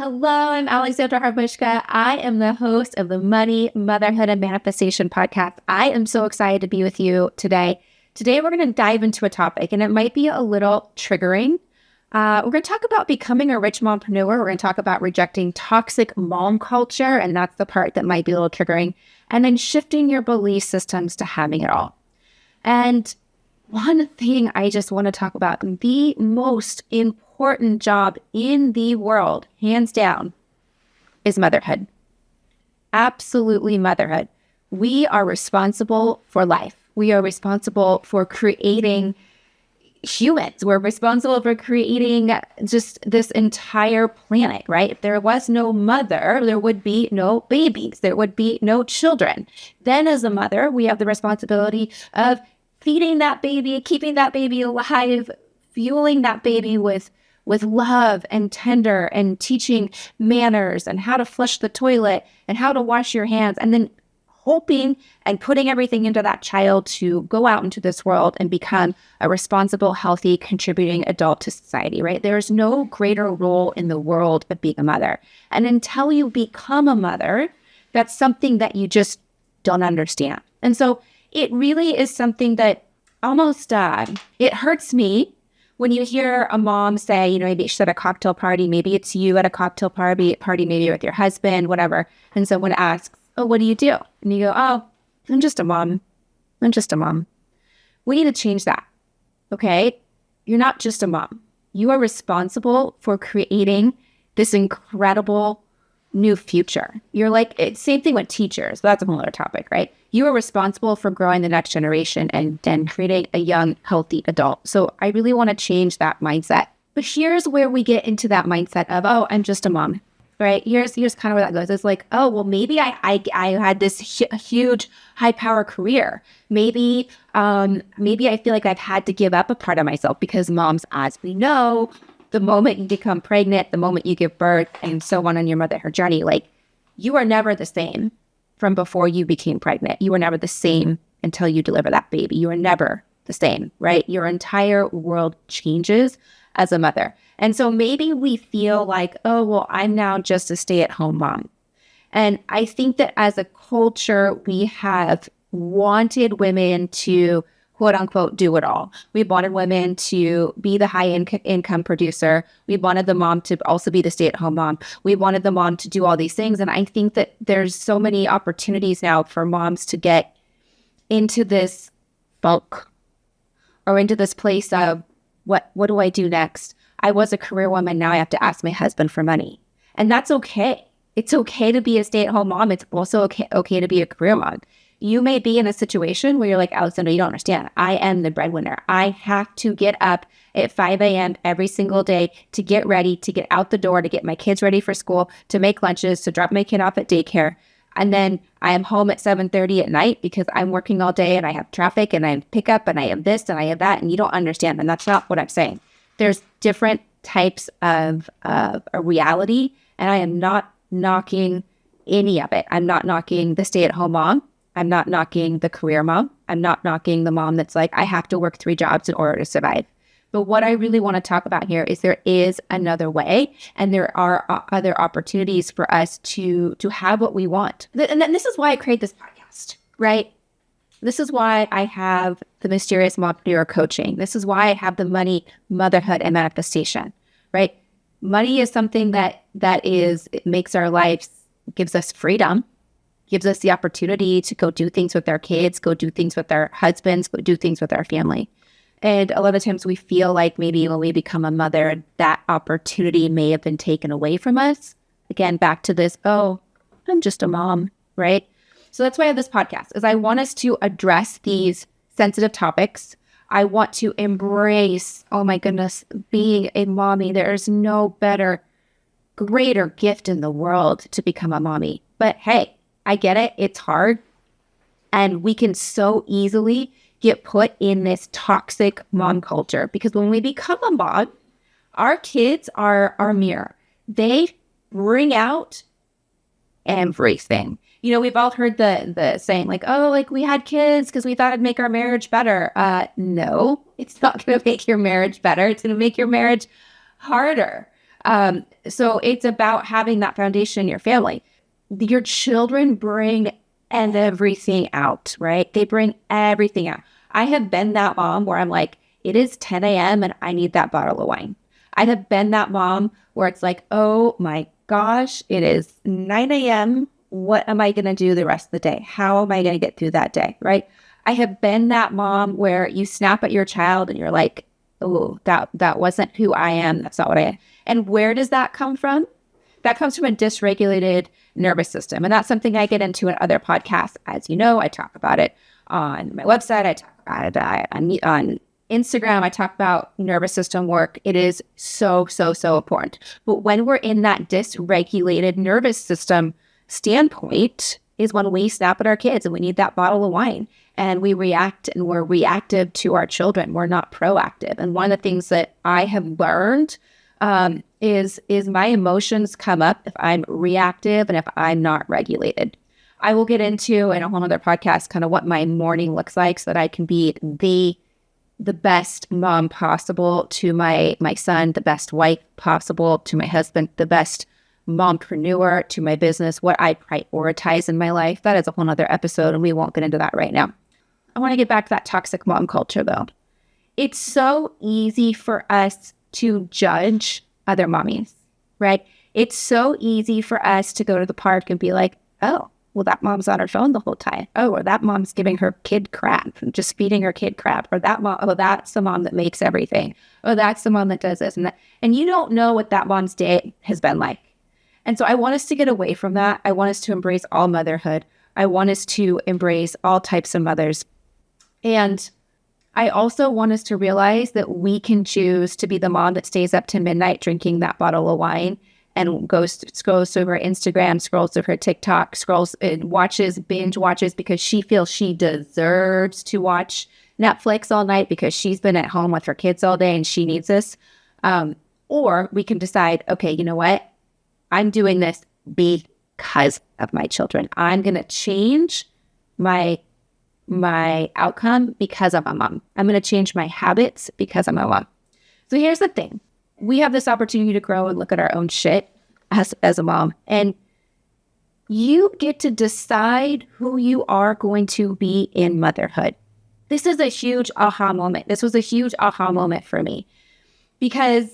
Hello, I'm Alexandra. I am the host of the Money, Motherhood, and Manifestation podcast. I am so excited to be with you today. Today, we're going to dive into a topic, and it might be a little triggering. We're going to talk about becoming a rich mompreneur. We're going to talk about rejecting toxic mom culture, and that's the part that might be a little triggering, and then shifting your belief systems to having it all. And one thing I just want to talk about, the most important job in the world, hands down, is motherhood. Absolutely motherhood. We are responsible for life. We are responsible for creating humans. We're responsible for creating just this entire planet, right? If there was no mother, there would be no babies. There would be no children. Then as a mother, we have the responsibility of feeding that baby, keeping that baby alive, fueling that baby with love and tender and teaching manners and how to flush the toilet and how to wash your hands, and then hoping and putting everything into that child to go out into this world and become a responsible, healthy, contributing adult to society, right? There's no greater role in the world of being a mother. And until you become a mother, that's something that you just don't understand. And so it really is something that almost, it hurts me when you hear a mom say, maybe she's at a cocktail party, maybe it's you at a cocktail party, maybe with your husband, whatever. And someone asks, oh, what do you do? And you go, oh, I'm just a mom. I'm just a mom. We need to change that. Okay. You're not just a mom. You are responsible for creating this incredible new future. You're like, same thing with teachers. That's a whole other topic, right? You are responsible for growing the next generation and creating a young, healthy adult. So I really want to change that mindset. But here's where we get into that mindset of, oh, I'm just a mom, right? Here's kind of where that goes. It's like, oh, well, maybe I had this huge, high power career. Maybe I feel like I've had to give up a part of myself because moms, as we know, the moment you become pregnant, the moment you give birth, and so on your motherhood journey, like, you are never the same from before you became pregnant. You are never the same until you deliver that baby. You are never the same, right? Your entire world changes as a mother. And so maybe we feel like, oh, well, I'm now just a stay-at-home mom. And I think that as a culture, we have wanted women to quote unquote, do it all. We wanted women to be the high income producer. We wanted the mom to also be the stay-at-home mom. We wanted the mom to do all these things. And I think that there's so many opportunities now for moms to get into this bulk or into this place of what do I do next? I was a career woman. Now I have to ask my husband for money. And that's okay. It's okay to be a stay-at-home mom. It's also okay to be a career mom. You may be in a situation where you're like, Alexandra, you don't understand. I am the breadwinner. I have to get up at 5 a.m. every single day to get ready, to get out the door, to get my kids ready for school, to make lunches, to drop my kid off at daycare. And then I am home at 7:30 at night because I'm working all day and I have traffic and I have pickup and I have this and I have that. And you don't understand. And that's not what I'm saying. There's different types of a reality. And I am not knocking any of it. I'm not knocking the stay-at-home mom. I'm not knocking the career mom. I'm not knocking the mom that's like, I have to work 3 jobs in order to survive. But what I really want to talk about here is there is another way, and there are other opportunities for us to have what we want. And then this is why I create this podcast, right? This is why I have the Mysterious Mompreneur coaching. This is why I have the Money, Motherhood, and Manifestation, right? Money is something that it makes our lives, gives us freedom, gives us the opportunity to go do things with our kids, go do things with our husbands, go do things with our family. And a lot of times we feel like maybe when we become a mother, that opportunity may have been taken away from us. Again, back to this, oh, I'm just a mom, right? So that's why I have this podcast, is I want us to address these sensitive topics. I want to embrace, oh my goodness, being a mommy. There is no better, greater gift in the world to become a mommy. But hey, I get it. It's hard. And we can so easily get put in this toxic mom culture because when we become a mom, our kids are our mirror. They bring out everything. We've all heard the saying like, oh, like we had kids because we thought it'd make our marriage better. No, it's not going to make your marriage better. It's going to make your marriage harder. So it's about having that foundation in your family. Your children bring everything out, right? They bring everything out. I have been that mom where I'm like, it is 10 a.m. and I need that bottle of wine. I have been that mom where it's like, oh my gosh, it is 9 a.m. What am I going to do the rest of the day? How am I going to get through that day, right? I have been that mom where you snap at your child and you're like, oh, that wasn't who I am. That's not what I am. And where does that come from? That comes from a dysregulated nervous system. And that's something I get into in other podcasts. As you know, I talk about it on my website. I talk about it on Instagram. I talk about nervous system work. It is so, so, so important. But when we're in that dysregulated nervous system standpoint is when we snap at our kids and we need that bottle of wine and we react and we're reactive to our children. We're not proactive. And one of the things that I have learned is my emotions come up if I'm reactive and if I'm not regulated. I will get into in a whole other podcast kind of what my morning looks like so that I can be the best mom possible to my son, the best wife possible to my husband, the best mompreneur to my business, what I prioritize in my life. That is a whole other episode and we won't get into that right now. I want to get back to that toxic mom culture though. It's so easy for us to judge other mommies, right? It's so easy for us to go to the park and be like, oh, well, that mom's on her phone the whole time. Oh, or that mom's giving her kid crap, just feeding her kid crap. Or that mom, oh, that's the mom that makes everything. Oh, that's the mom that does this and that. And you don't know what that mom's day has been like. And so I want us to get away from that. I want us to embrace all motherhood. I want us to embrace all types of mothers. And I also want us to realize that we can choose to be the mom that stays up to midnight drinking that bottle of wine and scrolls through her Instagram, scrolls through her TikTok, scrolls and binge watches because she feels she deserves to watch Netflix all night because she's been at home with her kids all day and she needs this. Or we can decide, okay, you know what? I'm doing this because of my children. I'm going to change my outcome because I'm a mom. I'm going to change my habits because I'm a mom. So here's the thing. We have this opportunity to grow and look at our own shit as a mom. And you get to decide who you are going to be in motherhood. This is a huge aha moment. This was a huge aha moment for me because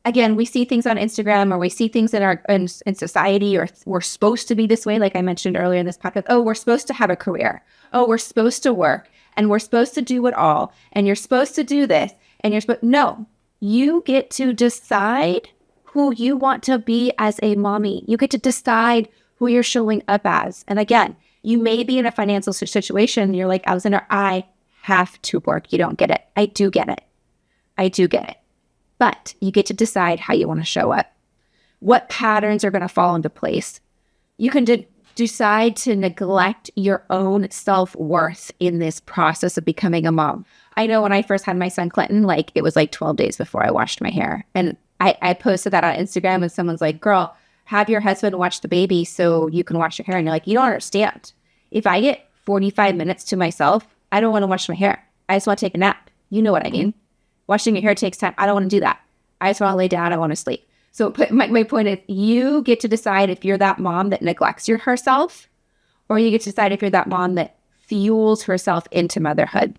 again, we see things on Instagram or we see things in society or we're supposed to be this way. Like I mentioned earlier in this podcast, oh, we're supposed to have a career. Oh, we're supposed to work and we're supposed to do it all. And you're supposed to do this and no, you get to decide who you want to be as a mommy. You get to decide who you're showing up as. And again, you may be in a financial situation. You're like, Alexandra, I have to work. You don't get it. I do get it. But you get to decide how you want to show up. What patterns are going to fall into place. You can decide to neglect your own self-worth in this process of becoming a mom. I know when I first had my son Clinton, it was 12 days before I washed my hair. And I posted that on Instagram and someone's like, girl, have your husband watch the baby so you can wash your hair. And you're like, you don't understand. If I get 45 minutes to myself, I don't want to wash my hair. I just want to take a nap. You know what I mean? Washing your hair takes time. I don't want to do that. I just want to lay down. I want to sleep. So my point is you get to decide if you're that mom that neglects herself or you get to decide if you're that mom that fuels herself into motherhood.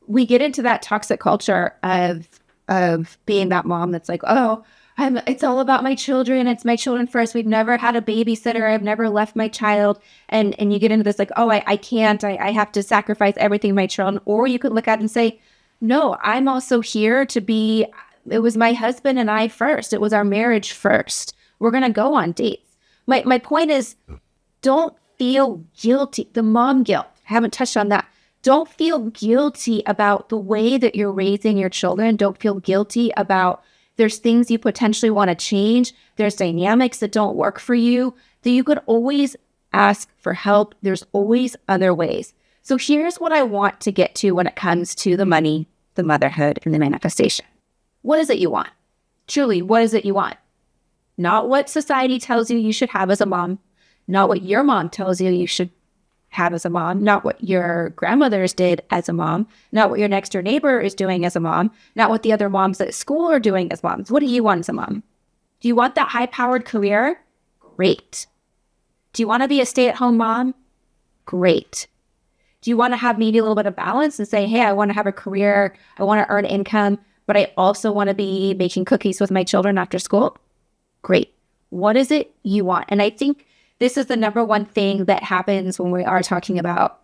We get into that toxic culture of being that mom that's like, oh, it's all about my children. It's my children first. We've never had a babysitter. I've never left my child. And you get into this oh, I can't. I have to sacrifice everything my children. Or you could look at it and say, no, I'm also here to be, it was my husband and I first. It was our marriage first. We're going to go on dates. My point is, don't feel guilty. The mom guilt. I haven't touched on that. Don't feel guilty about the way that you're raising your children. Don't feel guilty about there's things you potentially want to change. There's dynamics that don't work for you that you could always ask for help. There's always other ways. So here's what I want to get to when it comes to the money, the motherhood, and the manifestation. What is it you want? Truly, what is it you want? Not what society tells you should have as a mom. Not what your mom tells you should have as a mom. Not what your grandmothers did as a mom. Not what your next door neighbor is doing as a mom. Not what the other moms at school are doing as moms. What do you want as a mom? Do you want that high-powered career? Great. Do you want to be a stay-at-home mom? Great. Do you want to have maybe a little bit of balance and say, hey, I want to have a career, I want to earn income, but I also want to be making cookies with my children after school? Great. What is it you want? And I think this is the number one thing that happens when we are talking about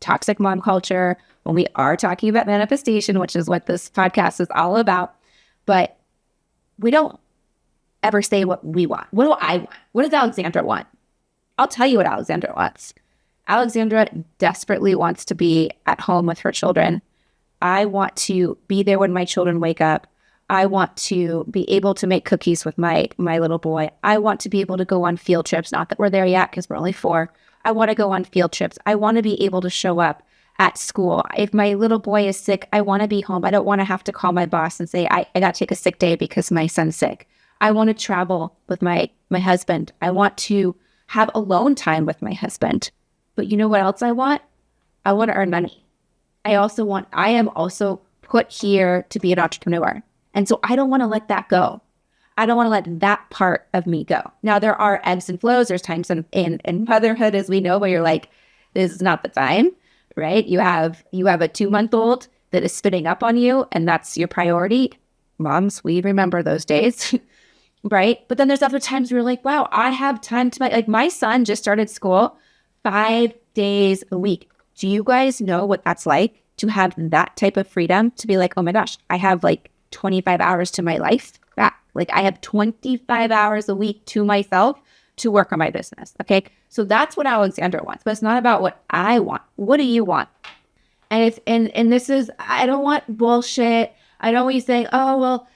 toxic mom culture, when we are talking about manifestation, which is what this podcast is all about. But we don't ever say what we want. What do I want? What does Alexandra want? I'll tell you what Alexandra wants. Alexandra desperately wants to be at home with her children. I want to be there when my children wake up. I want to be able to make cookies with my little boy. I want to be able to go on field trips. Not that we're there yet because we're only 4. I want to go on field trips. I want to be able to show up at school. If my little boy is sick, I want to be home. I don't want to have to call my boss and say, I got to take a sick day because my son's sick. I want to travel with my husband. I want to have alone time with my husband. But you know what else I want? I want to earn money. I am also put here to be an entrepreneur. And so I don't want to let that go. I don't want to let that part of me go. Now, there are ebbs and flows. There's times in motherhood, as we know, where you're like, this is not the time, right? You have a 2-month-old that is spitting up on you, and that's your priority. Moms, we remember those days, right? But then there's other times where you're like, wow, I have time to my son just started school 5 days a week. Do you guys know what that's like to have that type of freedom to be like, oh my gosh, I have 25 hours to my life back. I have 25 hours a week to myself to work on my business. Okay. So that's what Alexandra wants, but it's not about what I want. What do you want? And this is, I don't want bullshit. I don't want you saying, oh, well,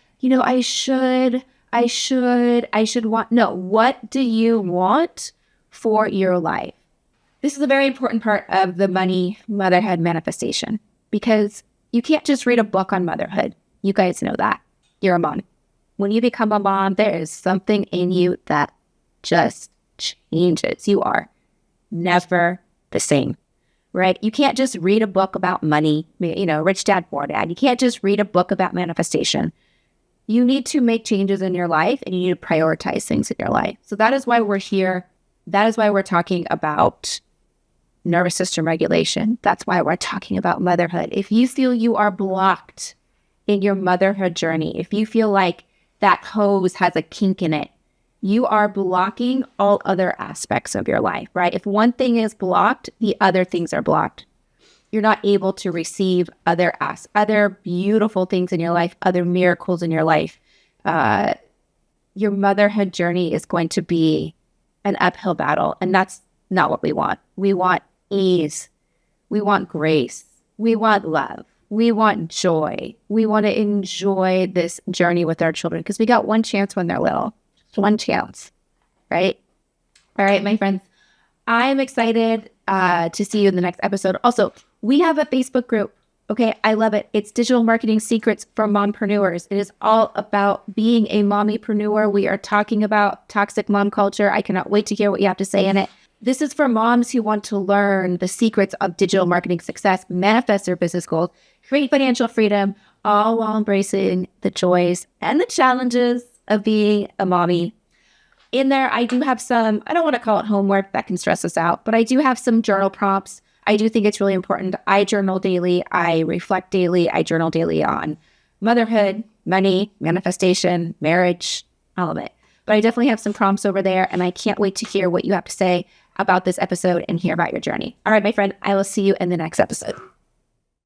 I should want. No, what do you want for your life? This is a very important part of the money motherhood manifestation, because you can't just read a book on motherhood. You guys know that. You're a mom. When you become a mom, there is something in you that just changes. You are never the same, right? You can't just read a book about money, Rich Dad, Poor Dad. You can't just read a book about manifestation. You need to make changes in your life, and you need to prioritize things in your life. So that is why we're here. That is why we're talking about nervous system regulation. That's why we're talking about motherhood. If you feel you are blocked in your motherhood journey, if you feel like that hose has a kink in it, you are blocking all other aspects of your life, right? If one thing is blocked, the other things are blocked. You're not able to receive other beautiful things in your life, other miracles in your life. Your motherhood journey is going to be an uphill battle, and that's not what we want. We want ease. We want grace. We want love. We want joy. We want to enjoy this journey with our children because we got one chance when they're little. One chance, right? All right, my friends, I'm excited to see you in the next episode. Also, we have a Facebook group. Okay, I love it. It's Digital Marketing Secrets for Mompreneurs. It is all about being a mommypreneur. We are talking about toxic mom culture. I cannot wait to hear what you have to say in it. This is for moms who want to learn the secrets of digital marketing success, manifest their business goals, create financial freedom, all while embracing the joys and the challenges of being a mommy. In there, I do have some, I don't want to call it homework, that can stress us out, but I do have some journal prompts. I do think it's really important. I journal daily. I reflect daily. I journal daily on motherhood, money, manifestation, marriage, all of it. But I definitely have some prompts over there, and I can't wait to hear what you have to say about this episode and hear about your journey. All right, my friend, I will see you in the next episode.